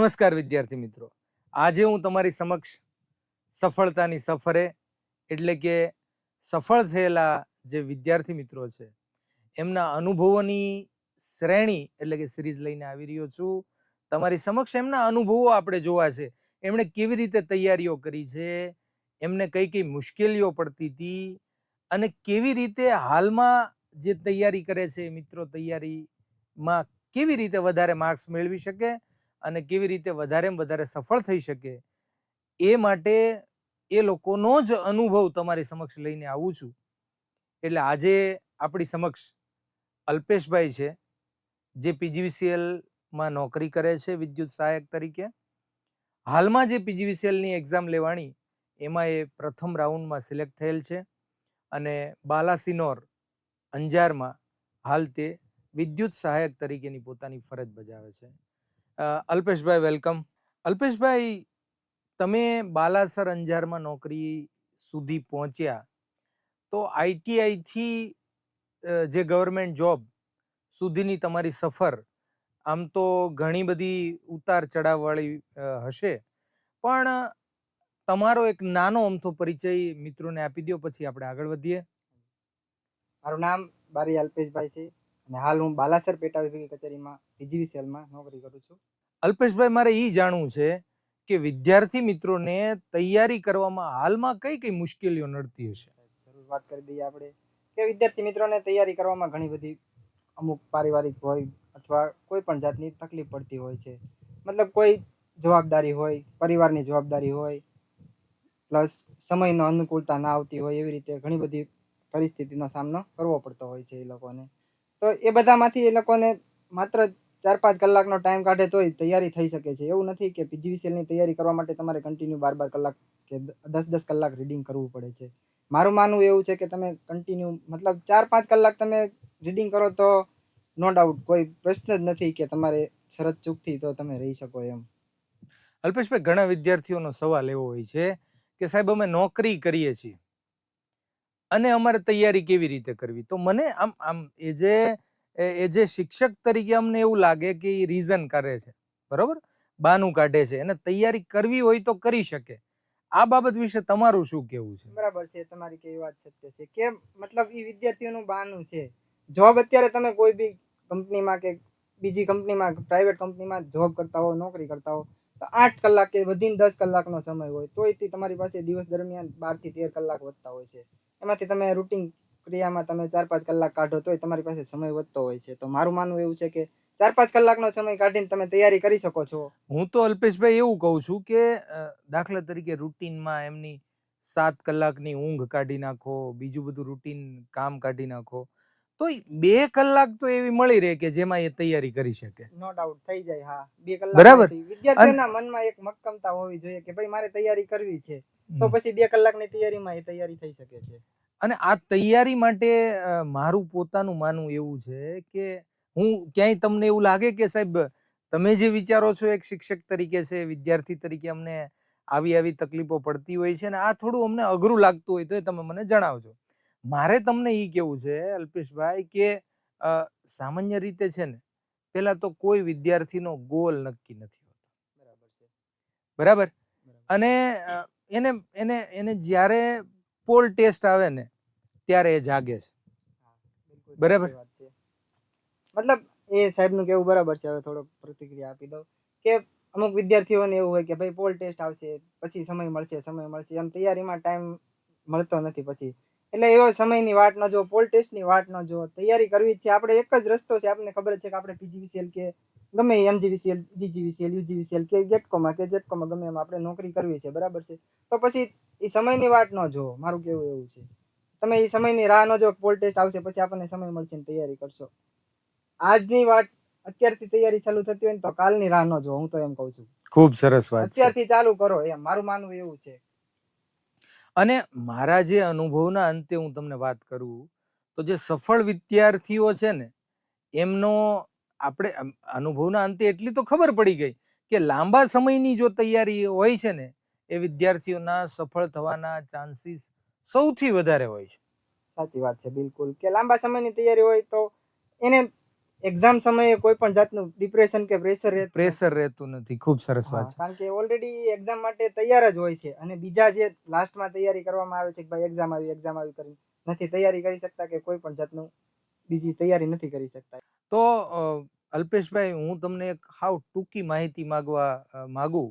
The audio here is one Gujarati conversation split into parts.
નમસ્કાર વિદ્યાર્થી મિત્રો, આજે હું તમારી સમક્ષ સફળતાની સફરે એટલે કે સફળ થયેલા જે વિદ્યાર્થી મિત્રો છે એમના અનુભવોની શ્રેણી એટલે કે સિરીઝ લઈને આવી રહ્યો છું. તમારી સમક્ષ એમના અનુભવો આપણે જોવા છે, એમણે કેવી રીતે તૈયારીઓ કરી છે, એમને કઈ કઈ મુશ્કેલીઓ પડતી હતી અને કેવી રીતે હાલમાં જે તૈયારી કરે છે મિત્રો તૈયારીમાં કેવી રીતે વધારે માર્ક્સ મેળવી શકે અને કેવી રીતે વધારેમાં વધારે સફળ થઈ શકે એ માટે એ લોકોનો જ અનુભવ તમારી સમક્ષ લઈને આવું છું. એટલે આજે આપણી સમક્ષ અલ્પેશભાઈ છે, જે પીજીવીસીએલમાં નોકરી કરે છે વિદ્યુત સહાયક તરીકે. હાલમાં જે પીજીવીસીએલની એક્ઝામ લેવાની એમાં એ પ્રથમ રાઉન્ડમાં સિલેક્ટ થયેલ છે અને બાલાસિનોર અંજારમાં હાલ તે વિદ્યુત સહાયક તરીકેની પોતાની ફરજ બજાવે છે. અલ્પેશભાઈ વેલકમ. અલ્પેશભાઈ, તમે બાલાસર અંજારમાં નોકરી સુધી પહોંચ્યા તો આઈટીઆઈ થી જે ગવર્મેન્ટ જોબ સુધીની તમારી સફર આમ તો ઘણી બધી ઉતાર ચઢાવ વાળી હશે, પણ તમારો એક નાનો અમથો પરિચય મિત્રોને આપી દો, પછી આપણે આગળ વધીએ. મારું નામ બારી અલ્પેશભાઈ છે અને હાલ હું બાલાસર પેટા વિભાગીય કચેરીમાં પીજીવીસીએલમાં નોકરી કરું છું. અલ્પેશભાઈ, મારે એ જાણવું છે કે વિદ્યાર્થી મિત્રોને તૈયારી કરવામાં હાલમાં કઈ કઈ મુશ્કેલીઓ નડતી હશે? જરૂર વાત કરી દઈએ આપણે કે વિદ્યાર્થી મિત્રોને તૈયારી કરવામાં ઘણી બધી અમુક પારિવારિક હોય અથવા કોઈ પણ જાતની તકલીફ પડતી હોય છે. મતલબ કોઈ જવાબદારી હોય, પરિવારની જવાબદારી હોય, પ્લસ સમયનો અનુકૂળતા ના આવતી હોય, એવી રીતે ઘણી બધી પરિસ્થિતિનો સામનો કરવો પડતો હોય છે એ લોકોને. તો એ બધામાંથી એ લોકોને માત્ર 4-5 કલાકનો ટાઈમ કાઢે તોય તૈયારી થઈ શકે છે. એવું નથી કે પીજીવીસીએલની તૈયારી કરવા માટે તમારે કન્ટિન્યુ 12 કલાક કે 10 કલાક રીડિંગ કરવું પડે છે. મારું માનવું એવું છે કે તમે કન્ટિન્યુ મતલબ 4-5 કલાક તમે રીડિંગ કરો તો નો ડાઉટ કોઈ પ્રશ્ન જ નથી કે તમારે શરત ચૂકથી તો તમે રહી શકો એમ. અલ્પેશભાઈ, ઘણા વિદ્યાર્થીઓનો સવાલ એવો હોય છે કે સાહેબ અમે નોકરી કરીએ છીએ અને અમારે તૈયારી કેવી રીતે કરવી? તો મને આમ એ જે શિક્ષક તરીકે અમને એવું લાગે કે એ રીઝન કરે છે, બરોબર, બાનું કાઢે છે, અને તૈયારી કરવી હોય તો કરી શકે. આ બાબત વિશે તમારું શું કેવું છે? બરાબર છે, તમારી કેવી વાત સત્ય છે કે મતલબ એ વિદ્યાર્થીઓનું બહાનું છે. જોબ અત્યારે તમે કોઈ બી કંપનીમાં કે બીજી કંપનીમાં પ્રાઇવેટ કંપનીમાં જોબ કરતા હો, નોકરી કરતા હો, તો 8 કલાક કે વધીને 10 કલાકનો સમય હોય તોય તમારી પાસે દિવસ દરમિયાન 12 થી 13 કલાક વધતા હોય છે. એમાંથી તમે રૂટીન ક્રિયામાં તમે 4-5 કલાક કાઢો તોય તમારી પાસે સમય વધતો હોય છે. તો મારું માનવું એવું છે કે 4-5 કલાકનો સમય કાઢીને તમે તૈયારી કરી શકો છો. હું તો અલ્પેશભાઈ એવું કહું છું કે દાખલા તરીકે રૂટીનમાં એમની 7 કલાકની ઊંઘ કાઢી નાખો, બીજું બધું રૂટીન કામ કાઢી નાખો, તો 2 કલાક તો એવી મળી રહે કે જેમાં એ તૈયારી કરી શકે. નો ડાઉટ થઈ જાય. હા, 2 કલાક બરાબર. વિદ્યાર્થીઓના મનમાં એક મક્કમતા હોવી જોઈએ કે ભાઈ મારે તૈયારી કરવી છે, તો પછી 2 કલાકની તૈયારીમાં એ તૈયારી થઈ શકે છે. અને આ તૈયારી માટે મારું પોતાનું માનવું એવું છે કે હું ક્યાંય તમને એવું લાગે કે સાહેબ તમે જે વિચારો છો એક શિક્ષક તરીકે છે, વિદ્યાર્થી તરીકે અમને આવી તકલીફો પડતી હોય છે ને આ થોડું અમને અઘરું લાગતું હોય તો એ તમે મને જણાવજો. મારે તમને એ કેવું છે અલ્પેશભાઈ કે સામાન્ય રીતે છે ને પેલા તો કોઈ વિદ્યાર્થીનો ગોલ નક્કી નથી હોતો. બરાબર. અને એને જ્યારે પોલ ટેસ્ટ આવે ને ત્યારે એ જાગે છે. બરાબર. મતલબ એ સાહેબનું કેવું બરાબર છે. હવે થોડો પ્રતિક્રિયા આપી દઉં કે અમુક વિદ્યાર્થીઓને એવું હોય કે ભાઈ પોલ ટેસ્ટ આવશે પછી સમય મળશે એમ તૈયારીમાં ટાઈમ મળતો નથી પછી. એટલે એવો સમયની વાટ ન જો, પોલ ટેસ્ટની વાટ ન જો, તૈયારી કરવી છે. આપણે એક જ રસ્તો છે, આપણને ખબર છે કે આપણે પીજીવીસીએલ કે ગમે એમજીવીસીએલ, ડીજીવીસીએલ, યુજીવીસીએલ કે ગેટકોમાં કે જેટકોમાં ગમે એમ આપણે નોકરી કરવી છે, બરાબર છે. તો પછી એ સમયની વાટ ન જો. મારું કેવું એવું છે તમે એ સમયની રાહ ન જો, પોલ ટેસ્ટ આવશે પછી આપણને સમય મળશે ને તૈયારી કરશો. આજની વાત અત્યારથી તૈયારી ચાલુ થતી હોય ને તો કાલની રાહ ન જો. હું તો એમ કહું છું. ખૂબ સરસ વાત છે. અત્યારથી ચાલુ કરો એમ મારું માનવું એવું છે. અને મારા જે અનુભવના અંતે હું તમને વાત કરું તો જે સફળ વિદ્યાર્થીઓ છે ને એમનો આપણે અનુભવના અંતે એટલી તો ખબર પડી ગઈ કે લાંબા સમયની જો તૈયારી હોય છે ને એ વિદ્યાર્થીઓના સફળ થવાના ચાન્સીસ સૌથી વધારે હોય છે. સાચી વાત છે, બિલકુલ. કે લાંબા સમયની તૈયારી હોય તો એને એક્ઝામ સમયે કોઈ પણ જાતનું ડિપ્રેશન કે પ્રેશર રહેતું નથી. પ્રેશર રહેતું નથી. ખૂબ સરસ હા, વાત છે. કારણ કે ઓલરેડી એક્ઝામ માટે તૈયાર જ હોય છે અને બીજા જે લાસ્ટમાં તૈયારી કરવામાં આવે છે કે ભાઈ એક્ઝામ આવી કરી નથી તૈયારી કરી શકતા કે કોઈ પણ જાતનું બીજી તૈયારી નથી કરી શકતા. તો અલ્પેશભાઈ, હું તમને એક હાવ ટૂંકી માહિતી માગું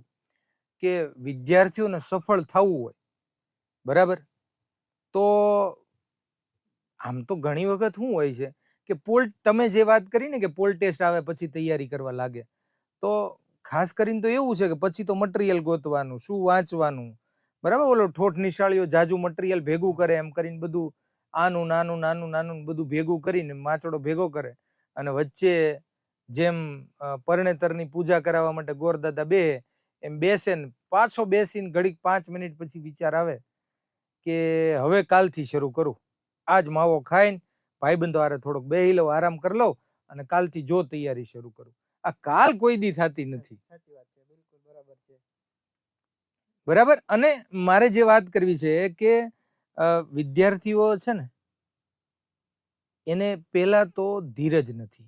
કે વિદ્યાર્થીઓને સફળ થવું હોય, બરાબર, તો આમ તો ઘણી વખત શું હોય છે કે તમે જે વાત કરી ને કે પોલ ટેસ્ટ આવે પછી તૈયારી કરવા લાગે, તો ખાસ કરીને તો એવું છે કે પછી તો મટીરિયલ ગોતવાનું, શું વાંચવાનું, બરાબર. ઓલો ઠોઠ નિશાળીઓ જાજુ મટીરિયલ ભેગું કરે એમ કરીને બધું આનું નાનું નાનું નાનું બધું ભેગું કરીને માચડો ભેગો કરે અને વચ્ચે જેમ પરણેતરની પૂજા કરાવવા માટે ગોરદાદા બે એમ બેસે ને પાછો બેસીને ઘડીક 5 મિનિટ પછી વિચાર આવે કે હવે કાલથી શરૂ કરું, આજ માવો ખાઈને ભાઈબંધો હારે થોડોક બેહી લઉં, આરામ કરી લઉં અને કાલથી જો તૈયારી શરૂ કરું. આ કાલ કોઈ દી થતી નથી. સાચી વાત છે, બિલકુલ બરાબર છે. બરાબર. અને મારે જે વાત કરવી છે કે વિદ્યાર્થીઓ છે ને એને પેલા તો ધીરજ નથી,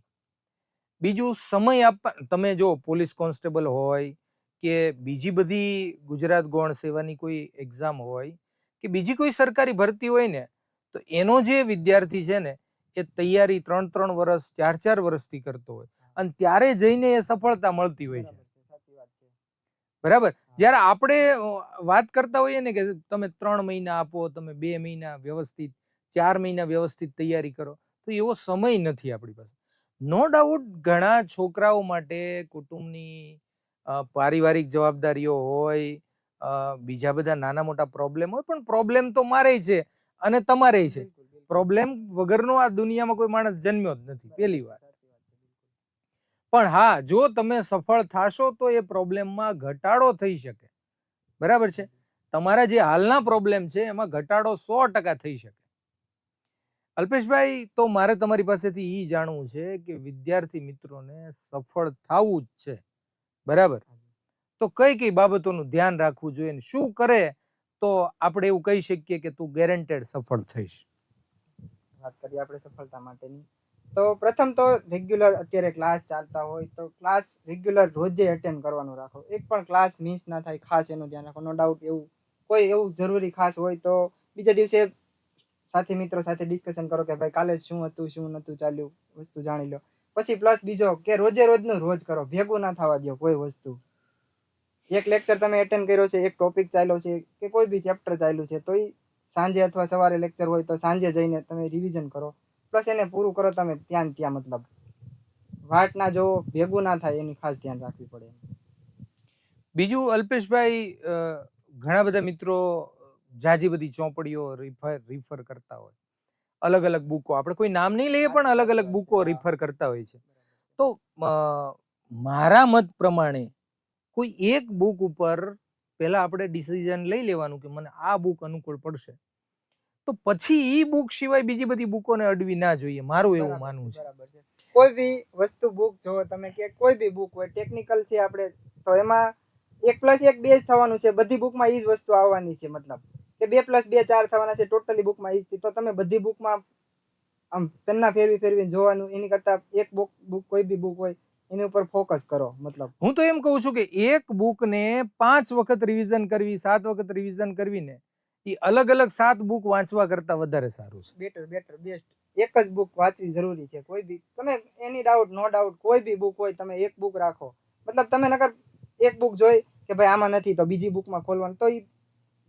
બીજું સમય આપવા. તમે જો પોલીસ કોન્સ્ટેબલ હોય કે બીજી બધી ગુજરાત ગૌણ સેવાની કોઈ એક્ઝામ હોય કે બીજી કોઈ સરકારી ભરતી હોય ને, તો એનો જે વિદ્યાર્થી છે ને એ તૈયારી 3-3 વર્ષ 4-4 વર્ષથી કરતો હોય અને ત્યારે જઈને એ સફળતા મળતી હોય છે. સાચી વાત છે. બરાબર. જ્યારે આપણે વાત કરતા હોઈએ ને કે તમે 3 મહિના આપો, તમે 2 મહિના વ્યવસ્થિત, 4 મહિના વ્યવસ્થિત તૈયારી કરો, તો એવો સમય નથી આપણી પાસે. નો ડાઉટ ઘણા છોકરાઓ માટે કુટુંબની પારિવારિક જવાબદારીઓ હોય, બીજા બધા નાના મોટા પ્રોબ્લેમ હોય, પણ પ્રોબ્લેમ તો મારે છે અને તમારે છે. પ્રોબ્લેમ વગરનો આ દુનિયામાં કોઈ માણસ જન્મ્યો જ નથી, પહેલી વાત. પણ હા, જો તમે સફળ થાશો તો એ પ્રોબ્લેમમાં ઘટાડો થઈ શકે, બરાબર છે. તમારા જે હાલના પ્રોબ્લેમ છે એમાં ઘટાડો 100% થઈ શકે. અલ્પેશભાઈ, તો મારે તમારી પાસેથી એ જાણવું છે કે વિદ્યાર્થી મિત્રોને સફળ થવું જ છે, બરાબર, તો કઈ કઈ બાબતોનું ધ્યાન રાખવું જોઈએ ને શું કરે તો આપણે એવું કહી શકીએ કે તું ગેરંટેડ સફળ થઈશ? વાત કરીએ આપણે સફળતા માટેની, તો પ્રથમ તો રેગ્યુલર અત્યારે ક્લાસ ચાલતા હોય તો ક્લાસ રેગ્યુલર રોજે અટેન્ડ કરવાનું રાખો. એક પણ ક્લાસ મિસ ના થાય, ખાસ એનું ધ્યાન રાખો. નો ડાઉટ એવું કોઈ એવું જરૂરી ખાસ હોય તો બીજા દિવસે સાથી મિત્રો સાથે ડિસ્કશન કરો કે ભાઈ કાલે શું હતું, શું નતું ચાલ્યું, વસ્તુ જાણી લો. પછી પ્લસ બીજો કે રોજે રોજનું રોજ કરો, ભેગું ના થવા દો કોઈ વસ્તુ. એક લેક્ચર તમે અટેન્ડ કર્યો છે, એક ટોપિક ચાલ્યો છે કે કોઈ બી ચેપ્ટર ચાલ્યું છે, તો સાંજે અથવા સવારે લેક્ચર હોય તો સાંજે જઈને તમે રિવિઝન કરો, પ્લસ એને પૂરું કરો તમે ત્યાં. મતલબ વાટ ના જોવો, ભેગું ના થાય એની ખાસ ધ્યાન રાખવી પડે. બીજું અલ્પેશભાઈ, ઘણા બધા મિત્રો જાજી બધી ચોપડીઓ રિફર કરતા હોય, અલગ અલગ બુકો, આપણે કોઈ નામ નહીં લઈએ પણ અલગ અલગ બુકો રિફર કરતા હોય છે. તો મારા મત પ્રમાણે કોઈ એક બુક ઉપર પહેલા આપણે ડિસિઝન લઈ લેવાનું કે મને આ બુક અનુકૂળ પડશે, તો પછી ઈ બુક સિવાય બીજી બધી બુકોને અડવી ના જોઈએ, મારું એવું માનવું છે. કોઈ બી વસ્તુ બુક જો તમે કે કોઈ બી બુક હોય, ટેકનિકલ છે આપણે તો એમાં 1+1 2 જ થવાનું છે, બધી બુકમાં ઈ જ વસ્તુ આવવાની છે. મતલબ કે 2+2 4 થવાના છે, ટોટલી બુકમાં ઈ જ. તો તમે બધી બુકમાં આમ પેનના ફેરવીને જોવાનું, એની કરતા એક બુક કોઈ બી બુક હોય એની ઉપર ફોકસ કરો. મતલબ હું તો એમ કહું છું કે એક બુકને 5 વખત રિવિઝન કરવી, 7 વખત રિવિઝન કરવીને એ અલગ અલગ 7 બુક વાંચવા કરતા વધારે સારું છે. બેટર બેસ્ટ એક જ બુક વાંચવી જરૂરી છે. કોઈ બી તમે એની ડાઉટ નો ડાઉટ કોઈ બી બુક હોય તમે એક બુક રાખો. મતલબ તમે નકર એક બુક જોઈ કે ભાઈ આમાં નથી તો બીજી બુકમાં ખોલવાનું, તો ઈ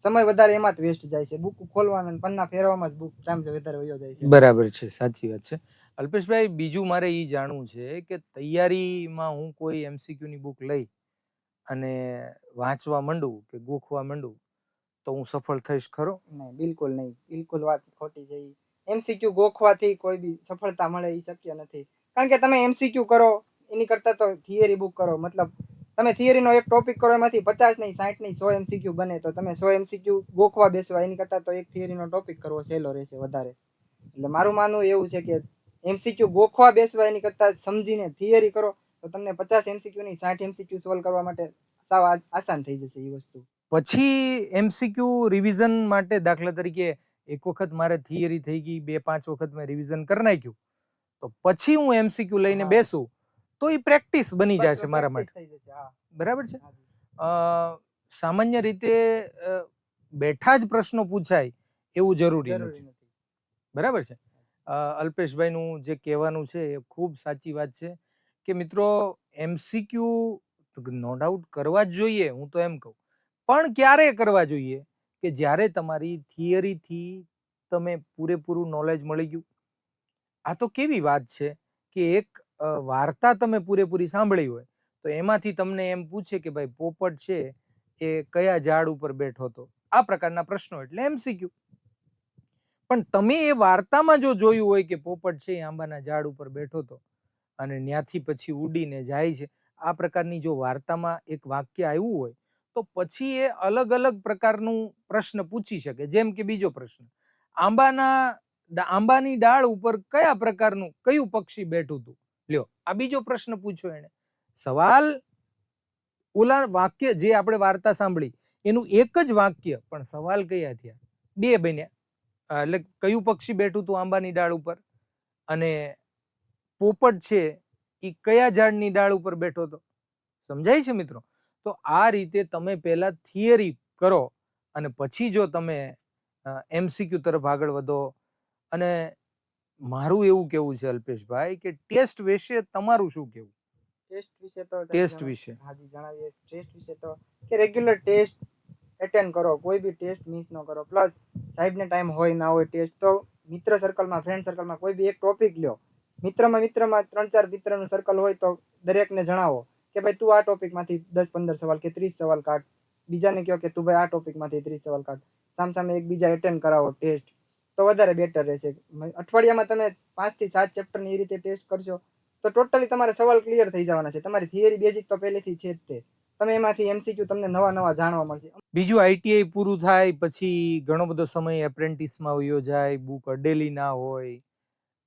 સમય વધારે એમાં જ વેસ્ટ જાય છે. બુક ખોલવાના પન્ના ફેરવામાં જ બુક ટાઈમ વધારે વયો જાય છે. બરાબર છે, સાચી વાત છે. અલ્પેશભાઈ, બીજું મારે એ જાણવું છે કે તૈયારીમાં હું કોઈ MCQ ની બુક લઈ અને વાંચવા માંડું કે ગોખવા માંડું તો હું સફળ થઈશ ખરો? નહીં, બિલકુલ નહીં, બિલકુલ વાત ખોટી છે. MCQ ગોખવાથી કોઈ બી સફળતા મળે એ શક્ય નથી. કારણ કે તમે MCQ કરો એની કરતા તો થિયરી બુક કરો. મતલબ તમે થિયરીનો એક ટોપિક કરો એમાંથી 50 નહીં 60 નહીં 100 MCQ બને, તો તમે 100 MCQ ગોખવા બેસવા એની કરતા તો એક થિયરીનો ટોપિક કરવો સહેલો રહેશે વધારે. એટલે મારું માનવું એવું છે કે MCQ ગોખવા બેસવા એની કરતા સમજીને થિયરી કરો તો તમને 50 MCQ નહીં 60 MCQ સોલ્વ કરવા માટે સાવ આસાન થઈ જશે એ વસ્તુ. પછી MCQ રિવિઝન માટે દાખલા તરીકે એક વખત મારે થિયરી થઈ ગઈ, 2-5 વખત મેં રિવિઝન કરી નાખ્યું, તો પછી હું એમસીક્યુ લઈને હા. બેસું તો એ પ્રેક્ટિસ બની બસ જશે મારા માટે. practice થઈ જશે. હા, બરાબર છે. હાજી. સામાન્ય રીતે બેઠા જ પ્રશ્નો પૂછાય એવું જરૂરી જરૂરી નથી. નથી. બરાબર છે. અલ્પેશભાઈનું જે કહેવાનું છે એ ખૂબ સાચી વાત છે કે મિત્રો એમસીક્યુ નો ડાઉટ કરવા જ જોઈએ, હું તો એમ કહું, પણ ક્યારે કરવા જોઈએ કે જ્યારે તમારી થિયરીથી તમે પૂરેપૂરું નોલેજ મળી ગયું. આ તો કેવી વાત છે કે એક વાર્તા તમે પૂરેપૂરી સાંભળી હોય તો એમાંથી તમને એમ પૂછે કે ભાઈ પોપટ છે એ કયા ઝાડ ઉપર બેઠો હતો, આ પ્રકારના પ્રશ્નો એટલે એમસીક્યુ. પણ તમે એ વાર્તામાં જો જોયું હોય કે પોપટ છે એ આંબાના ઝાડ ઉપર બેઠો હતો અને ત્યાંથી પછી ઉડીને જાય છે, આ પ્રકારની જો વાર્તામાં એક વાક્ય આવ્યું હોય તો પછી એ અલગ અલગ પ્રકારનું પ્રશ્ન પૂછી શકે. જેમ કે બીજો પ્રશ્ન, આંબાની ડાળ ઉપર કયા પ્રકારનું કયું પક્ષી બેઠું હતું, લ્યો આ બીજો પ્રશ્ન પૂછ્યો એને. સવાલ ઓલા વાક્ય જે આપણે વાર્તા સાંભળી એનું એક જ વાક્ય, પણ સવાલ કયા થયા, બે બન્યા. એટલે કયું પક્ષી બેઠું હતું આંબાની ડાળ ઉપર અને પોપટ છે એ કયા ઝાડની ડાળ ઉપર બેઠો હતો. સમજાય છે મિત્રો? તો આ રીતે તમે પહેલા થિયરી કરો અને પછી જો તમે એમસીક્યુ તરફ આગળ વધો. અને મારું એવું કેવું છે અલ્પેશભાઈ કે ટેસ્ટ વિશે તમારું શું કેવું? ટેસ્ટ વિશે તો ટેસ્ટ વિશે હાજી જણાવીએ. ટેસ્ટ વિશે તો કે રેગ્યુલર ટેસ્ટ એટેન્ડ કરો, કોઈ બી ટેસ્ટ મિસ ન કરો. પ્લસ સાહેબને ટાઈમ હોય ના હોય ટેસ્ટ તો મિત્ર સર્કલમાં, ફ્રેન્ડ સર્કલમાં કોઈ બી એક ટોપિક લ્યો. મિત્રમાં 3-4 મિત્રનું સર્કલ હોય તો દરેકને જણાવો કે ભાઈ તું આ ટોપિકમાંથી 10-15 સવાલ કે 30 સવાલ કાઢ. બીજાને કહો કે તું ભાઈ આ ટોપિકમાંથી 30 સવાલ કાઢ. સામસામે એકબીજા એટેન્ડ કરાવો ટેસ્ટ તો વધારે બેટર રહેશે. અઠવાડિયામાં તમે 5 થી 7 ચેપ્ટરની એ રીતે ટેસ્ટ કરશો તો ટોટલી તમારે સવાલ ક્લિયર થઈ જવાના છે. તમારી થિયરી બેઝિક તો પહેલેથી છે જ તે. તમે એમાંથી એમસીક્યુ તમને નવા જાણવા મળશે. બીજું આઈટીઆઈ પૂરું થાય પછી ઘણો બધો સમય એપ્રેન્ટિસમાં વયો જાય, બુક અડેલી ના હોય.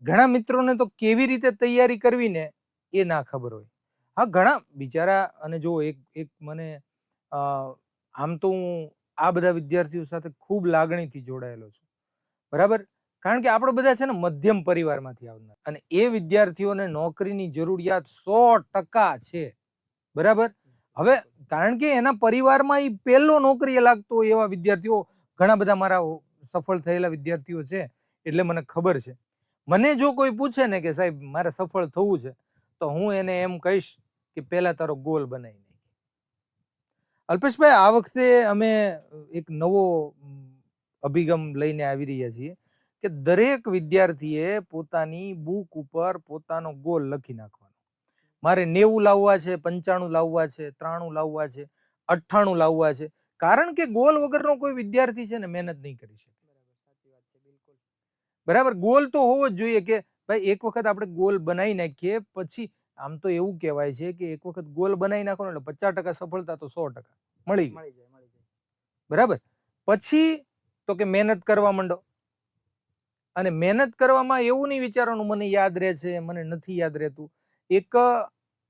ઘણા મિત્રોને તો કેવી રીતે તૈયારી કરવી ને એ ના ખબર હોય. હા, ઘણા બિચારા. અને જો એક મને આમ તો હું આ બધા વિદ્યાર્થીઓ સાથે ખૂબ લાગણીથી જોડાયેલો છું, બરાબર. કારણ કે આપણે બધા છે ને મધ્યમ પરિવારમાંથી આવનાર અને એ વિદ્યાર્થીઓને નોકરીની જરૂરિયાત 100% છે, બરાબર. હવે કારણ કે એના પરિવારમાં એ પહેલો નોકરીએ લાગતો હોય એવા વિદ્યાર્થીઓ ઘણા બધા મારા સફળ થયેલા વિદ્યાર્થીઓ છે, એટલે મને ખબર છે. મને જો કોઈ પૂછે ને કે સાહેબ મારે સફળ થવું છે તો હું એને એમ કહીશ કે પહેલા તારો ગોલ બનાવી નાખ. અલ્પેશભાઈ, આ વખતે અમે એક નવો અભિગમ લઈને આવી રહ્યા છીએ કે દરેક વિદ્યાર્થીએ પોતાની બુક ઉપર પોતાનો ગોલ લખી નાખવાનો. મારે 90 લાવવા છે, 95 લાવવા છે, 93 લાવવા છે, 98 લાવવા છે. કારણ કે ગોલ વગરનો કોઈ વિદ્યાર્થી છે ને મહેનત નહીં કરી શકે. બરાબર. ગોલ તો હોવો જ જોઈએ કે ભાઈ એક વખત આપણે ગોલ બનાવી નાખીએ પછી આમ તો એવું કહેવાય છે કે એક વખત ગોલ બનાવી નાખો એટલે 50% સફળતા તો 100% મળી જાય. બરાબર. પછી તો કે મહેનત કરવા માંડો. અને મહેનત કરવામાં એવું નહીં વિચારવાનું મને યાદ રહે છે, મને નથી યાદ રહેતું. એક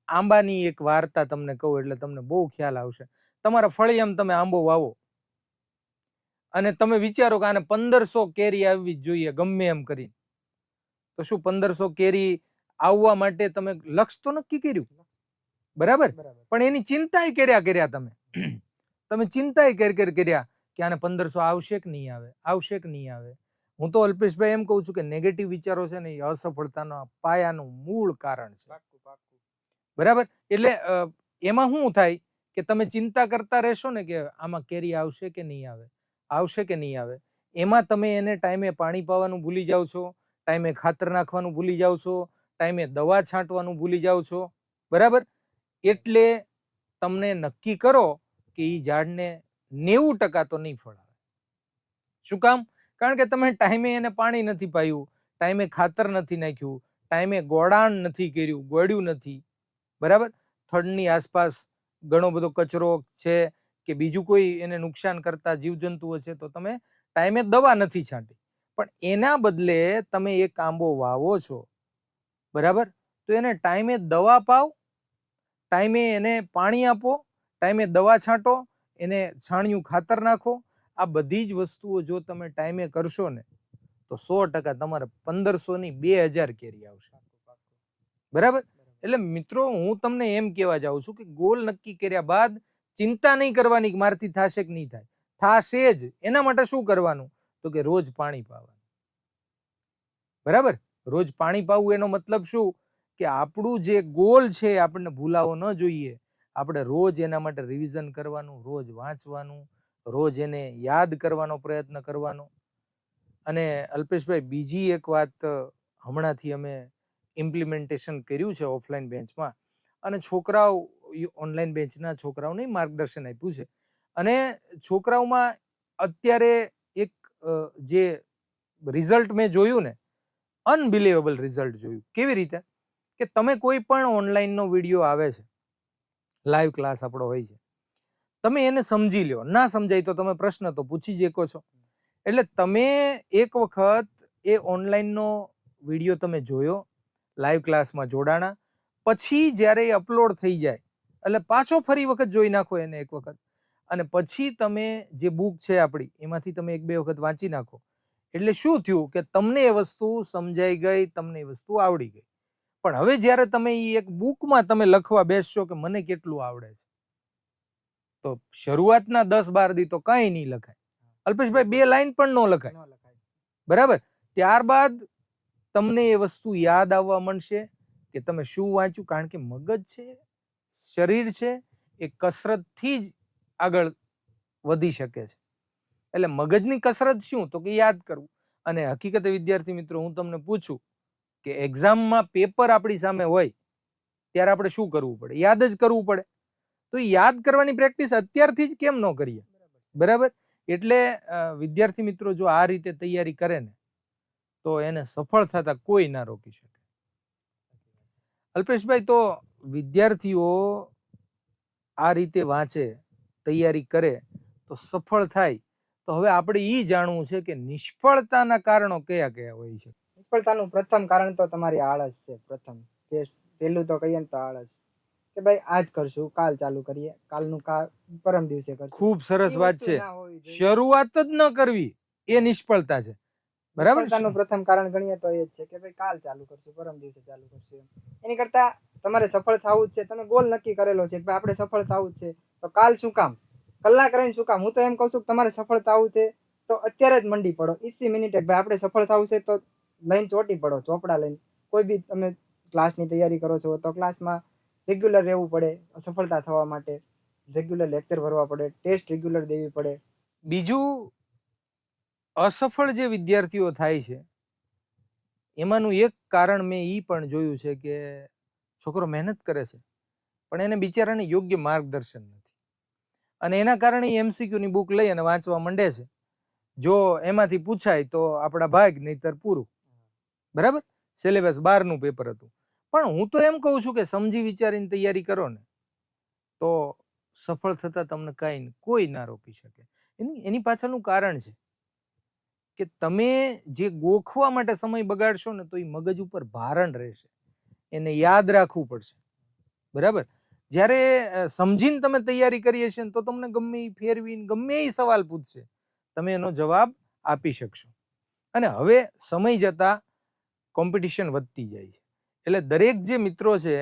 આંબાની એક વાર્તા તમને કહું એટલે તમને બહુ ખ્યાલ આવશે. તમારા ફળિયામાં તમે આંબો વાવો અને તમે વિચારો કે આને 1500 કેરી આવવી જ જોઈએ ગમે એમ કરી, તો શું 1500 કેરી આવવા માટે તમે લક્ષ્ય તો નક્કી કર્યું, બરાબર. પણ એની ચિંતાય કર્યા તમે ચિંતાય કર્યા કે આને 1500 આવશે કે નહીં આવે, આવશે કે નહીં આવે. હું તો અલ્પેશભાઈ એમ કહું છું કે નેગેટિવ વિચારો છે ને એ અસફળતાના પાયાનું મૂળ કારણ છે, બરાબર. એટલે એમાં શું થાય કે તમે ચિંતા કરતા રહેશો ને કે આમાં કેરી આવશે કે નહીં આવે, આવશે કે નહીં આવે. એમાં તમે એને ટાઈમે પાણી પાવાનું ભૂલી જાઓ છો, ટાઈમે ખાતર નાખવાનું ભૂલી જાઓ છો, ટાઈમે દવા છાંટવાનું ભૂલી જાઓ છો, બરાબર. એટલે તમને નક્કી કરો કે એ ઝાડને 90% તો નહીં ફળ આવે. શું કામ? કારણ કે તમે ટાઈમે એને પાણી નથી પાયું, ટાઈમે ખાતર નથી નાખ્યું, ટાઈમે ગોડાણ નથી કર્યું, ગોળ્યું નથી, બરાબર. થડની આસપાસ ઘણો બધો કચરો છે કે બીજું કોઈ એને નુકસાન કરતા જીવજંતુઓ છે તો તમે ટાઈમે દવા નથી છાંટી. પણ એના બદલે તમે એક આંબો વાવો છો, બરાબર, તો એને ટાઈમે દવા પાવ, ટાઈમે એને પાણી આપો, ટાઈમે દવા છાંટો, એને છાણિયું ખાતર નાખો. આ બધી જ વસ્તુઓ જો તમે ટાઈમે કરશો ને તો 100% તમારે 1500 ની 2000 કેરી આવશે. બરાબર. એટલે મિત્રો હું તમને એમ કહેવા જાઉં છું કે ગોલ નક્કી કર્યા બાદ ચિંતા નહીં કરવાની કે મારથી થશે કે નહીં થાય, થશે જ. એના માટે શું કરવાનું? તો કે રોજ પાણી પાવાનું. બરાબર. રોજ પાણી પાવું એનો મતલબ શું? કે આપણું જે ગોલ છે આપણને ભૂલાવો ન જોઈએ. આપણે રોજ એના માટે રિવિઝન કરવાનું, રોજ વાંચવાનું, રોજ એને યાદ કરવાનો પ્રયત્ન કરવાનો. અને અલ્પેશભાઈ, બીજી એક વાત હમણાંથી અમે ઇમ્પ્લિમેન્ટેશન કર્યું છે ઓફલાઈન બેન્ચમાં, અને છોકરાઓ ઓનલાઈન બેન્ચના છોકરાઓને માર્ગદર્શન આપ્યું છે. અને છોકરાઓમાં અત્યારે એક જે રિઝલ્ટ મેં જોયું ને, અનબિલીવેબલ રિઝલ્ટ જોયું. કેવી રીતે? કે તમે કોઈ પણ ઓનલાઈનનો વિડીયો આવે છે, લાઈવ ક્લાસ આપણો હોય છે, તમે એને સમજી લ્યો, ના સમજાય તો તમે પ્રશ્ન તો પૂછી જ શકો છો. એટલે તમે એક વખત એ ઓનલાઈનનો વિડીયો તમે જોયો, લાઈવ ક્લાસમાં જોડાણા, પછી જ્યારે એ અપલોડ થઈ જાય એટલે પાછો ફરી વખત જોઈ નાખો એને એક વખત, અને પછી તમે જે બુક છે આપણી એમાંથી તમે 1-2 વખત વાંચી નાખો. એટલે શું થયું કે તમને એ વસ્તુ સમજાઈ ગઈ, તમને એ વસ્તુ આવડી ગઈ. પણ હવે જ્યારે તમે એ એક બુકમાં તમે લખવા બેસશો કે મને કેટલું આવડે છે, તો શરૂઆતના 10-12 દી તો કાંઈ નહીં લખાય. અલ્પેશભાઈ, 2 લાઈન પણ ન લખાય. બરાબર. ત્યારબાદ તમને એ વસ્તુ યાદ આવવા માંડશે કે તમે શું વાંચ્યું. કારણ કે મગજ છે, શરીર છે, એ કસરતથી જ આગળ વધી શકે છે. એટલે મગજની કસરત શું? તો કે યાદ કરવું. અને હકીકતે વિદ્યાર્થી મિત્રો, હું તમને પૂછું કે એક્ઝામમાં પેપર આપણી સામે હોય ત્યારે આપણે શું કરવું પડે? યાદ જ કરવું પડે. તો યાદ કરવાની પ્રેક્ટિસ અત્યારથી જ કેમ ન કરીએ? બરાબર. એટલે વિદ્યાર્થી મિત્રો જો આ રીતે તૈયારી કરે ને, તો એને સફળ થતા કોઈ ના રોકી શકે. અલ્પેશભાઈ, તો વિદ્યાર્થીઓ આ રીતે વાંચે, તૈયારી કરે તો સફળ થાય. તો હવે આપણે એ જાણવું છે કે નિષ્ફળતાના કારણો કયા કયા હોય છે? નિષ્ફળતાનું પ્રથમ કારણ તો તમારી આળસ છે. પહેલું તો કહીએ ને તો આળસ, કે ભાઈ આજ કરશું, કાલ ચાલુ કરીએ, કાલનું પરમ દિવસે કરશું. ખૂબ સરસ વાત છે. શરૂઆત જ ન કરવી એ નિષ્ફળતા છે. બરાબર. નિષ્ફળતાનું પ્રથમ કારણ ગણીએ તો એ જ છે કે ભાઈ કાલ ચાલુ કરશું, પરમ દિવસે ચાલુ કરશું. એની કરતા તમારે સફળ થવું જ છે, તમે ગોલ નક્કી કરેલો છે કે ભાઈ આપણે સફળ થવું જ છે, તો કાલ શું કામ, કલાક રહીને શું કામ? હું તો એમ કહું છું કે તમારે સફળ થવું છે તો અત્યારે જ મંડી પડો, 20 મિનિટે. ભાઈ આપણે સફળ થવું છે તો લઈને ચોટી પડો, ચોપડા લઈને. કોઈ બી તમે ક્લાસની તૈયારી કરો છો તો ક્લાસમાં રેગ્યુલર રહેવું પડે સફળતા થવા માટે. રેગ્યુલર લેક્ચર ભરવા પડે, ટેસ્ટ રેગ્યુલર દેવી પડે. બીજું, અસફળ જે વિદ્યાર્થીઓ થાય છે એમાંનું એક કારણ મેં એ પણ જોયું છે કે છોકરો મહેનત કરે છે પણ એને બિચારાને યોગ્ય માર્ગદર્શન નથી, અને એના કારણે MCQ ની બુક લઈ અને વાંચવા માંડે છે. જો એમાંથી પૂછાય તો આપણા ભાગ, નહીતર પૂરું. બરાબર. સિલેબસ 12નું પેપર હતું. પણ હું તો એમ કહું છું કે સમજી વિચારીને તૈયારી કરો ને તો સફળ થતા તમને કોઈ ના રોકી શકે. એની પાછળનું કારણ છે કે તમે જે ગોખવા માટે સમય બગાડશો ને તો એ મગજ ઉપર ભારણ રહેશે, એને યાદ રાખવું પડશે. બરાબર. જ્યારે સમજીને તમે તૈયારી કરી હશે ને તો તમને ગમે એ ફેરવીને ગમે એ સવાલ પૂછશે, તમે એનો જવાબ આપી શકશો. અને હવે સમય જતા કોમ્પિટિશન વધતી જાય છે, એટલે દરેક જે મિત્રો છે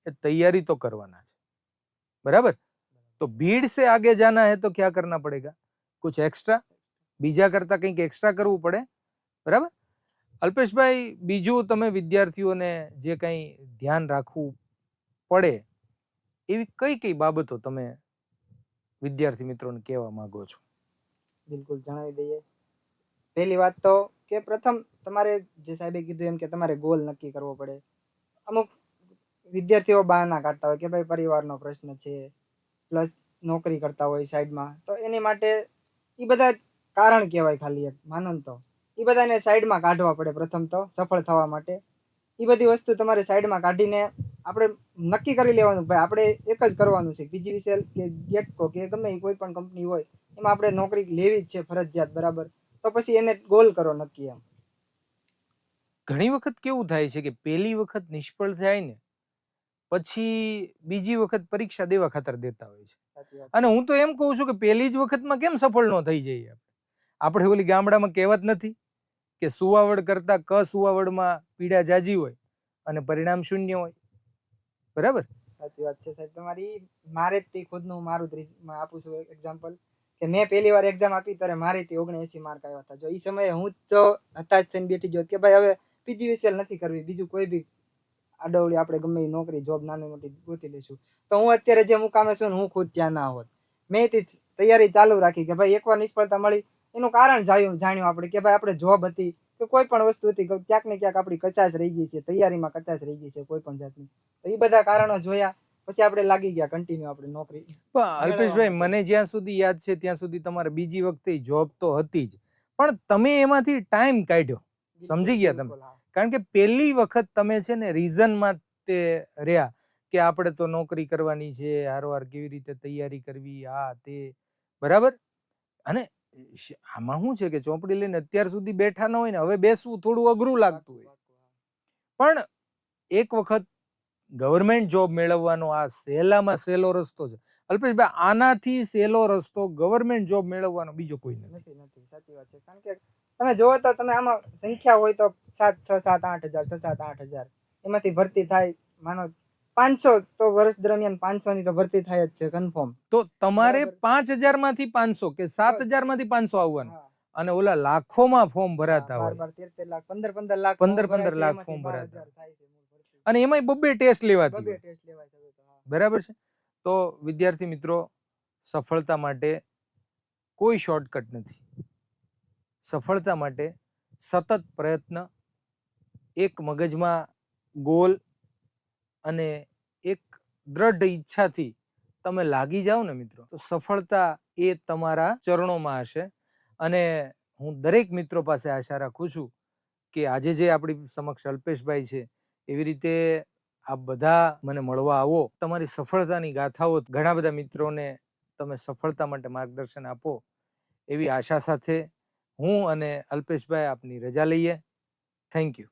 એ તૈયારી તો કરવાના છે. બરાબર. તો ભીડ से आगे जाना है तो क्या करना पड़ेगा? कुछ एक्स्ट्रा, બીજા કરતા કંઈક એક્સ્ટ્રા કરવું પડે. બરાબર. અલ્પેશભાઈ, બીજું તમે વિદ્યાર્થીઓને જે કંઈ ધ્યાન રાખવું પડે એવી કઈ કઈ બાબતો તમે વિદ્યાર્થી મિત્રોને કહેવા માંગો છો? બિલકુલ જણાવી દઈએ. પહેલી વાત તો કે પ્રથમ તમારે જે સાહેબે કીધું એમ કે તમારે ગોલ નક્કી કરવો પડે. અમુક વિદ્યાર્થીઓ બહાના કાઢતા હોય કે ભાઈ પરિવારનો પ્રશ્ન છે, પ્લસ નોકરી કરતા હોય સાઈડમાં, તો એની માટે એ બધા કારણ કહેવાય. ખાલી એક માનો તો એ બધાને સાઈડમાં કાઢવા પડે પ્રથમ તો સફળ થવા માટે. એ બધી વસ્તુ તમારે સાઈડમાં કાઢીને આપણે નક્કી કરી લેવાનું ભાઈ આપણે એક જ કરવાનું છે. PGVCL કે ગેટકો કે ગમે કોઈ પણ કંપની હોય એમાં આપણે નોકરી લેવી જ છે ફરજિયાત. બરાબર. તો પછી એને ગોલ કરો નક્કી. એમ ઘણી વખત કેવું થાય છે કે પહેલી વખત નિષ્ફળ થાય ને પછી બીજી વખત પરીક્ષા દેવા ખાતર દેતા હોય છે. અને હું તો એમ કહું છું કે પહેલી જ વખતમાં કેમ સફળ ન થઈ જઈએ? આપણે ઓલી ગામડામાં કહેવત નથી કે સુવાવડ કરતા કસુવાવડમાં પીડા જાજી હોય, અને પરિણામ શૂન્ય હોય. બરાબર? સાચી વાત છે સાહેબ તમારી. મારે જ ખુદનું મારું આપું છું એક્ઝામ્પલ કે મેં પહેલી વાર એક્ઝામ આપી ત્યારે મારેથી 79 માર્ક આવ્યા હતા. જો એ સમયે હું તો હતાશ થઈને બેઠી ગયો કે ભાઈ હવે PGVCL નથી કરવી, બીજું કોઈ બી આડવડી આપણે ગમે એ નોકરી જોબ નાની મોટી ગોતી લઈશું, તો હું અત્યારે જે મુકામે છું ને હું ખુદ ત્યાં ના હોત. મેં તૈયારી ચાલુ રાખી કે ભાઈ એકવાર નિષ્ફળતા મળી એનું કારણ જાણ્યું આપણે કે ભાઈ આપણે જોબ હતી કે કોઈ પણ વસ્તુ હતી ક્યાંક ને ક્યાંક આપણી કચાશ રહી ગઈ છે, તૈયારીમાં કચાશ રહી ગઈ છે કોઈ પણ જાતની. તો એ બધા કારણો જોયા પછી આપણે લાગી ગયા કન્ટિન્યુ આપણે નોકરી. પણ અલ્પેશભાઈ, મને જ્યાં સુધી યાદ છે ત્યાં સુધી તમારે બીજી વખતે જોબ તો હતી જ, પણ તમે એમાંથી ટાઈમ કાઢ્યો. સમજી ગયા તમે? કારણ કે પહેલી વખત તમે છે ને રીઝનમાં તે રહ્યા કે આપણે તો નોકરી કરવાની છે, હારોહાર કેવી રીતે તૈયારી કરવી, આ તે. બરાબર? અને આમાં શું છે કે ચોપડી લઈને અત્યાર સુધી બેઠા ન હોય ને, હવે બેસવું થોડું અઘરું લાગતું હોય, પણ એક વખત ગવર્મેન્ટ જોબ મેળવવાનો આ સહેલામાં સહેલો રસ્તો છે. અલ્પેશભાઈ, આનાથી સહેલો રસ્તો ગવર્મેન્ટ જોબ મેળવવાનો બીજો કોઈ નથી. સાચી વાત છે. કારણ કે તમે જોવો તો તમે આમાં સંખ્યા હોય તો 7-8 હજાર એમાંથી ભરતી થાય. માનો 500 તો વર્ષ દરમિયાન 500 ની તો ભરતી થાય જ છે કન્ફર્મ. તો તમારે 5000 માંથી 500 કે 7000 માંથી 500 આવવાનું, અને ઓલા લાખોમાં ફોર્મ ભરાતા હોય, 12-13 લાખ 15-15 લાખ 15 લાખ ફોર્મ ભરાતા, અને એમાંય બબ્બે ટેસ્ટ લેવાતી હોય. બરાબર છે? તો વિદ્યાર્થી મિત્રો, સફળતા માટે કોઈ શોર્ટકટ નથી. સફળતા માટે સતત પ્રયત્ન, એક મગજમાં ગોલ અને એક દ્રઢ ઈચ્છાથી તમે લાગી જાઓ ને મિત્રો, તો સફળતા એ તમારા ચરણોમાં હશે. અને હું દરેક મિત્રો પાસે આશા રાખું છું કે આજે જે આપણી સમક્ષ અલ્પેશભાઈ છે, એવી રીતે આપ બધા મને મળવા આવો, તમારી સફળતાની ગાથાઓ ઘણા બધા મિત્રોને તમે સફળતા માટે માર્ગદર્શન આપો, એવી આશા સાથે હું અને અલ્પેશભાઈ આપની રજા લઈએ. Thank you.